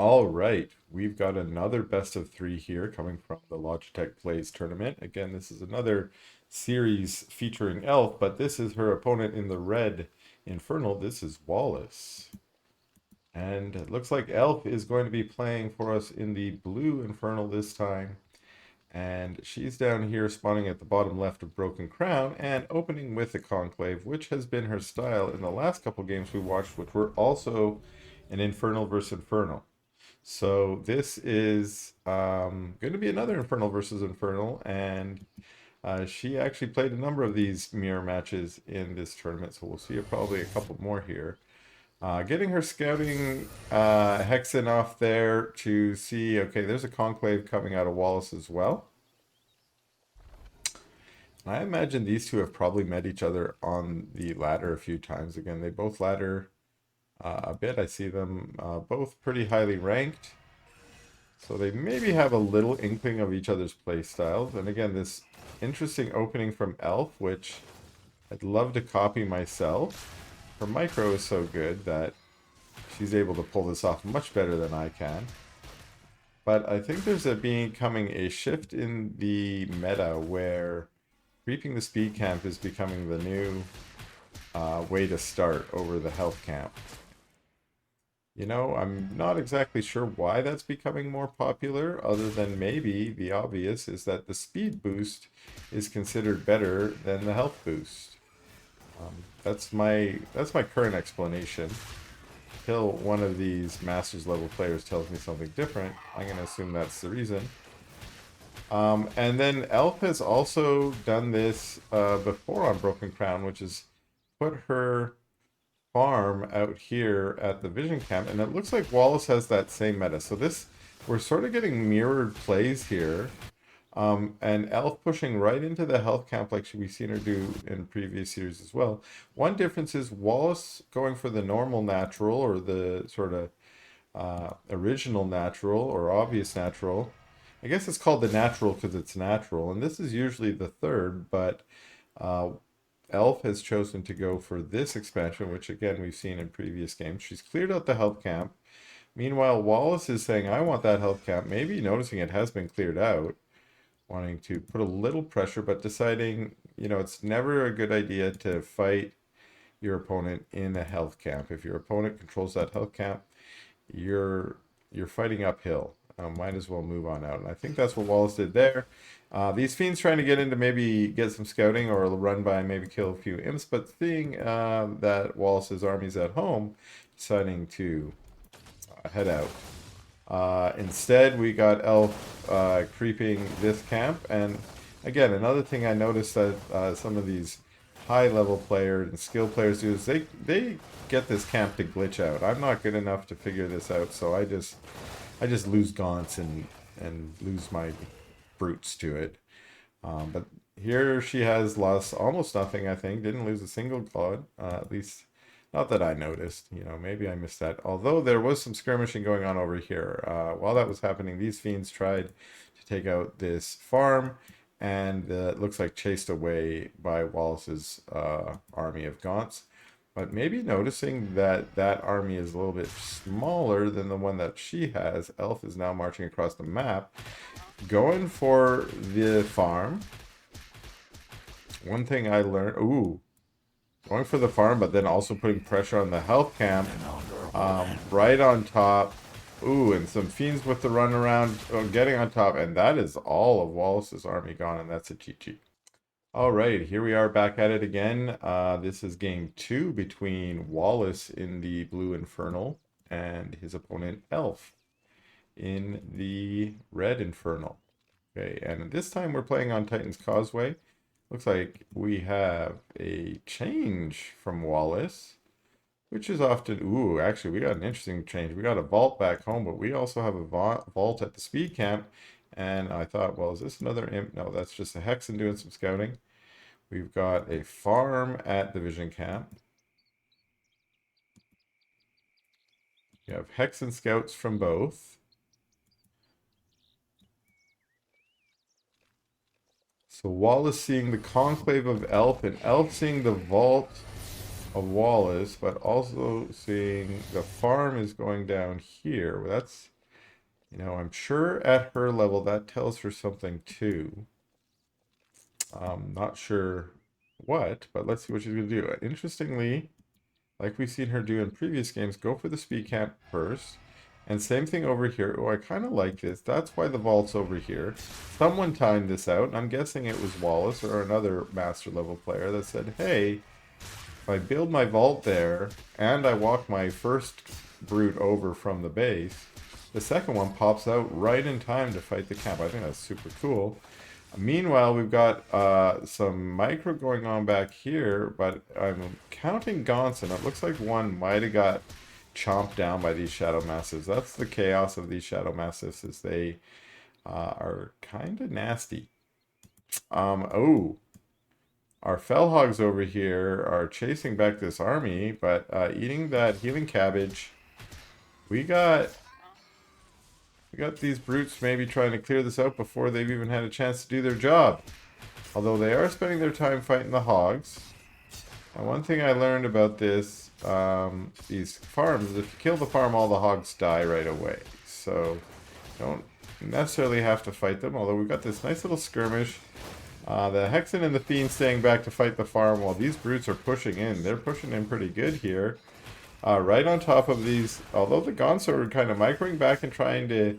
All right, we've got another best of three here coming from the Logitech Plays tournament. Again, this is another series featuring Elf, but this is her opponent in the red Infernal. This is Wallace. And it looks like Elf is going to be playing for us in the blue Infernal this time. And she's down here spawning at the bottom left of Broken Crown and opening with the Conclave, which has been her style in the last couple games we watched, which were also an Infernal versus Infernal. So this is going to be another Infernal versus Infernal, and she actually played a number of these mirror matches in this tournament, so we'll see probably a couple more here. Getting her scouting Hexen off there to see, okay, there's a Conclave coming out of Wallace as well. I imagine these two have probably met each other on the ladder a few times. Again, they both ladder a bit. I see them both pretty highly ranked. So they maybe have a little inkling of each other's play styles. And again, this interesting opening from Elf, which I'd love to copy myself. Her micro is so good that she's able to pull this off much better than I can. But I think there's becoming a shift in the meta where creeping the speed camp is becoming the new way to start over the health camp. You know, I'm not exactly sure why that's becoming more popular, other than maybe the obvious is that the speed boost is considered better than the health boost. That's my current explanation. Until one of these Masters level players tells me something different, I'm going to assume that's the reason. And then Elf has also done this before on Broken Crown, which is put her farm out here at the Vision Camp, and it looks like Wallace has that same meta. So we're sort of getting mirrored plays here. And Elf pushing right into the health camp like we've seen her do in previous series as well. One difference is Wallace going for the normal natural, or the sort of original natural or obvious natural. I guess it's called the natural because it's natural, and this is usually the third, but Elf has chosen to go for this expansion, which again we've seen in previous games. She's cleared out the health camp. Meanwhile, Wallace is saying, I want that health camp, maybe noticing it has been cleared out, wanting to put a little pressure, but deciding, you know, it's never a good idea to fight your opponent in a health camp. If your opponent controls that health camp, you're fighting uphill. Might as well move on out. And I think that's what Wallace did there. These fiends trying to get into maybe get some scouting or run by, maybe kill a few imps, but seeing that Wallace's army's at home, deciding to head out. Instead, we got Elf creeping this camp. And again, another thing I noticed that some of these high-level players and skill players do is they get this camp to glitch out. I'm not good enough to figure this out, so I just lose gaunts and lose my brutes to it. But here she has lost almost nothing, I think. Didn't lose a single god, at least not that I noticed. You know, maybe I missed that. Although there was some skirmishing going on over here. While that was happening, these fiends tried to take out this farm, and it looks like chased away by Wallace's army of gaunts. But maybe noticing that that army is a little bit smaller than the one that she has, Elf is now marching across the map, going for the farm. One thing I learned, going for the farm, but then also putting pressure on the health camp, right on top. And some fiends with the run around, getting on top, and that is all of Wallace's army gone, and that's a GG. All right, here we are back at it again. This is game 2 between Wallace in the blue Infernal and his opponent Elf in the red Infernal. Okay, and this time we're playing on Titan's Causeway. Looks like we have a change from Wallace, which is often, actually we got an interesting change. We got a vault back home, but we also have a vault at the speed camp. And I thought, well, is this another imp? No, that's just a Hexen doing some scouting. We've got a farm at the Vision Camp. We have Hexen scouts from both. So Wallace seeing the Conclave of Elf, and Elf seeing the vault of Wallace, but also seeing the farm is going down here. Well, that's, you know, I'm sure at her level that tells her something too. Not sure what, but let's see what she's going to do. Interestingly, like we've seen her do in previous games, go for the speed camp first. And same thing over here. Oh, I kind of like this. That's why the vault's over here. Someone timed this out, and I'm guessing it was Wallace or another master level player that said, hey, if I build my vault there, and I walk my first brute over from the base, the second one pops out right in time to fight the camp. I think that's super cool. Meanwhile, we've got some micro going on back here, but I'm counting gaunts, and it looks like one might have got chomped down by these shadow massives. That's the chaos of these shadow massives, is they are kind of nasty. Oh, our fellhogs over here are chasing back this army, but eating that healing cabbage. We got these brutes maybe trying to clear this out before they've even had a chance to do their job. Although they are spending their time fighting the hogs. And one thing I learned about this, these farms, is if you kill the farm, all the hogs die right away. So don't necessarily have to fight them. Although we've got this nice little skirmish. The Hexen and the Fiend staying back to fight the farm while these brutes are pushing in. They're pushing in pretty good here. Right on top of these, although the Gaunts are kind of microing back and trying to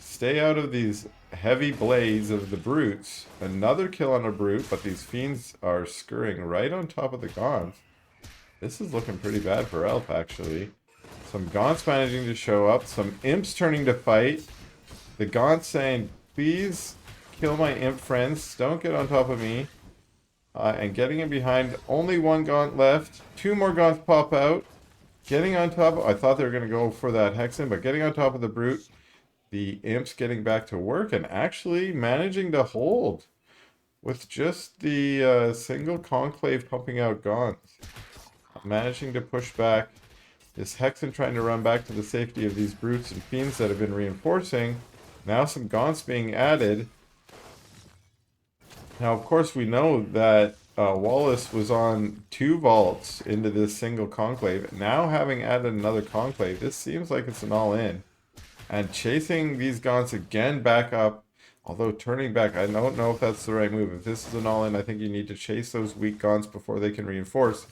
stay out of these heavy blades of the brutes. Another kill on a brute, but these fiends are scurrying right on top of the Gaunts. This is looking pretty bad for Elf, actually. Some Gaunts managing to show up, some Imps turning to fight. The Gaunts saying, please kill my Imp friends, don't get on top of me. And getting in behind, only one Gaunt left. Two more Gaunts pop out. Getting on top, I thought they were going to go for that Hexen, but getting on top of the brute, the Imps getting back to work and actually managing to hold with just the single Conclave pumping out Gaunts. Managing to push back this Hexen trying to run back to the safety of these brutes and fiends that have been reinforcing. Now some Gaunts being added. Now, of course, we know that Wallace was on 2 vaults into this single conclave. Now, having added another conclave, this seems like it's an all-in. And chasing these Gaunts again back up, although turning back, I don't know if that's the right move. If this is an all-in, I think you need to chase those weak Gaunts before they can reinforce.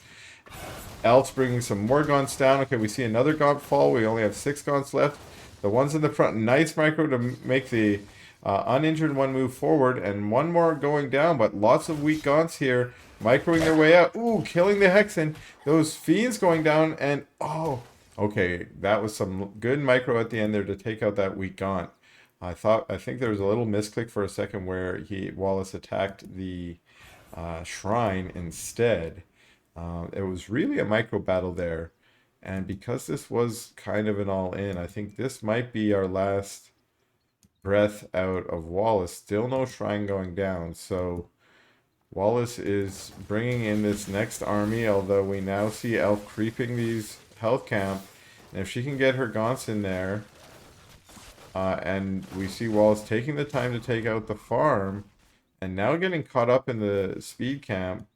Elf's bringing some more Gaunts down. Okay, we see another Gaunt fall. We only have 6 Gaunts left. The ones in the front, nice micro to make the uninjured one move forward, and one more going down, but lots of weak Gaunts here, microing their way out. Ooh, killing the Hexen. Those Fiends going down, and oh, okay, that was some good micro at the end there to take out that weak Gaunt. I think there was a little misclick for a second where Wallace attacked the shrine instead. It was really a micro battle there, and because this was kind of an all-in, I think this might be our last breath out of Wallace. Still no shrine going down, so Wallace is bringing in this next army, although we now see Elf creeping these health camp, and if she can get her Gaunts in there, and we see Wallace taking the time to take out the farm, and now getting caught up in the speed camp,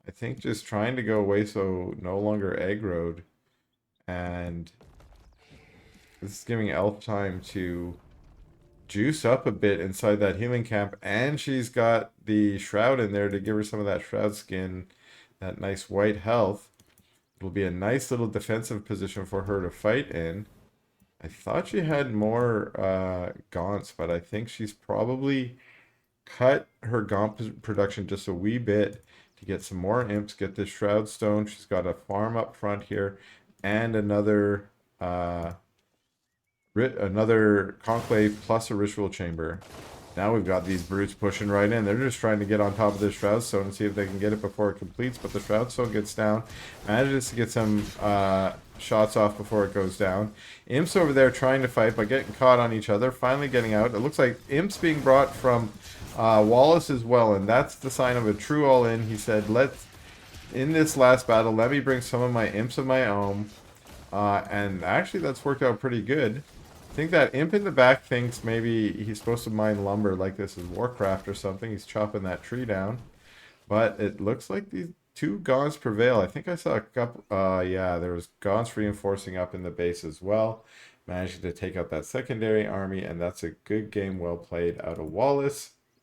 I think just trying to go away so no longer aggroed, and this is giving Elf time to juice up a bit inside that healing camp, and she's got the shroud in there to give her some of that shroud skin, that nice white health. It'll be a nice little defensive position for her to fight in. I thought she had more Gaunts, but I think she's probably cut her Gaunt production just a wee bit to get some more Imps, get this shroud stone. She's got a farm up front here and another conclave plus a ritual chamber. Now we've got these brutes pushing right in. They're just trying to get on top of this shroud stone and see if they can get it before it completes, but the shroud stone gets down, manages to get some shots off before it goes down. Imps over there trying to fight but getting caught on each other, finally getting out. It looks like Imps being brought from Wallace as well, and that's the sign of a true all-in. He said, in this last battle, let me bring some of my Imps of my own, and actually that's worked out pretty good. I think that Imp in the back thinks maybe he's supposed to mine lumber like this is Warcraft or something. He's chopping that tree down. But it looks like 2 Gaunts prevail. I think I saw a couple. Yeah, there was Gaunts reinforcing up in the base as well, managing to take out that secondary army, and that's a good game, well played out of Wallace.